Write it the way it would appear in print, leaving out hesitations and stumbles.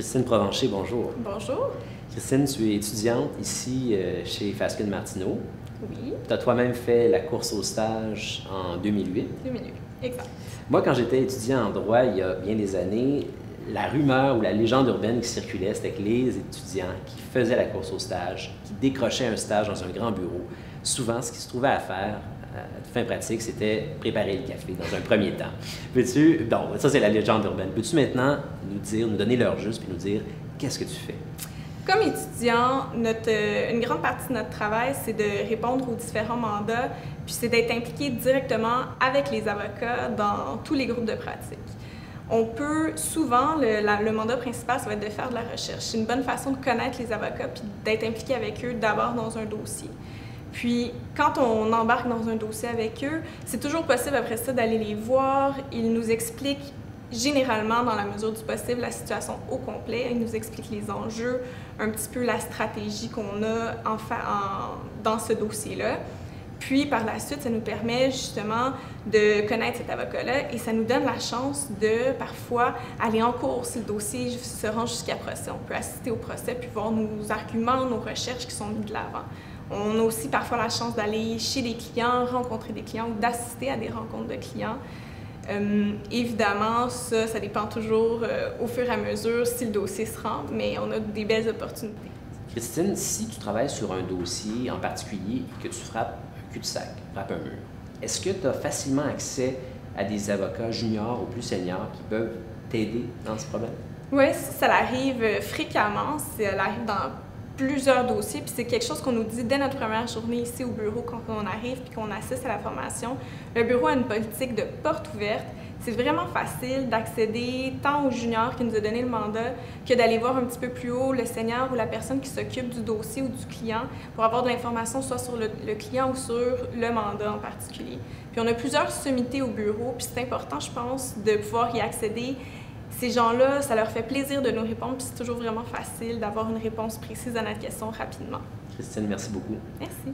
Christine Provencher, bonjour. Bonjour. Christine, tu es étudiante ici chez Fasken Martineau. Oui. Tu as toi-même fait la course au stage en 2008. 2008, exact. Moi, quand j'étais étudiant en droit il y a bien des années, la rumeur ou la légende urbaine qui circulait, c'était que les étudiants qui faisaient la course au stage, qui décrochaient un stage dans un grand bureau, souvent, ce qu'ils se trouvaient à faire, de fin pratique, c'était préparer le café dans un premier temps. Peux-tu, donc, ça c'est la légende urbaine. Peux-tu maintenant nous donner l'heure juste, puis nous dire qu'est-ce que tu fais? Comme étudiant, une grande partie de notre travail, c'est de répondre aux différents mandats, puis c'est d'être impliqué directement avec les avocats dans tous les groupes de pratique. On peut souvent, le mandat principal, ça va être de faire de la recherche. C'est une bonne façon de connaître les avocats puis d'être impliqué avec eux d'abord dans un dossier. Puis, quand on embarque dans un dossier avec eux, c'est toujours possible après ça d'aller les voir. Ils nous expliquent généralement, dans la mesure du possible, la situation au complet. Ils nous expliquent les enjeux, un petit peu la stratégie qu'on a dans ce dossier-là. Puis, par la suite, ça nous permet justement de connaître cet avocat-là et ça nous donne la chance de, parfois, aller en cours si le dossier se rend jusqu'à procès. On peut assister au procès puis voir nos arguments, nos recherches qui sont mis de l'avant. On a aussi parfois la chance d'aller chez des clients, rencontrer des clients ou d'assister à des rencontres de clients. Évidemment, ça dépend toujours au fur et à mesure si le dossier se rend, mais on a des belles opportunités. Christine, si tu travailles sur un dossier en particulier et que tu frappes un cul-de-sac, frappes un mur, est-ce que tu as facilement accès à des avocats juniors ou plus seniors qui peuvent t'aider dans ce problème? Oui, ça arrive fréquemment. Ça arrive dans plusieurs dossiers, puis c'est quelque chose qu'on nous dit dès notre première journée ici au bureau quand on arrive puis qu'on assiste à la formation. Le bureau a une politique de porte ouverte. C'est vraiment facile d'accéder tant au junior qui nous a donné le mandat que d'aller voir un petit peu plus haut le senior ou la personne qui s'occupe du dossier ou du client pour avoir de l'information soit sur le client ou sur le mandat en particulier. Puis on a plusieurs sommités au bureau, puis c'est important, je pense, de pouvoir y accéder. Ces gens-là, ça leur fait plaisir de nous répondre, puis c'est toujours vraiment facile d'avoir une réponse précise à notre question rapidement. Christine, merci beaucoup. Merci.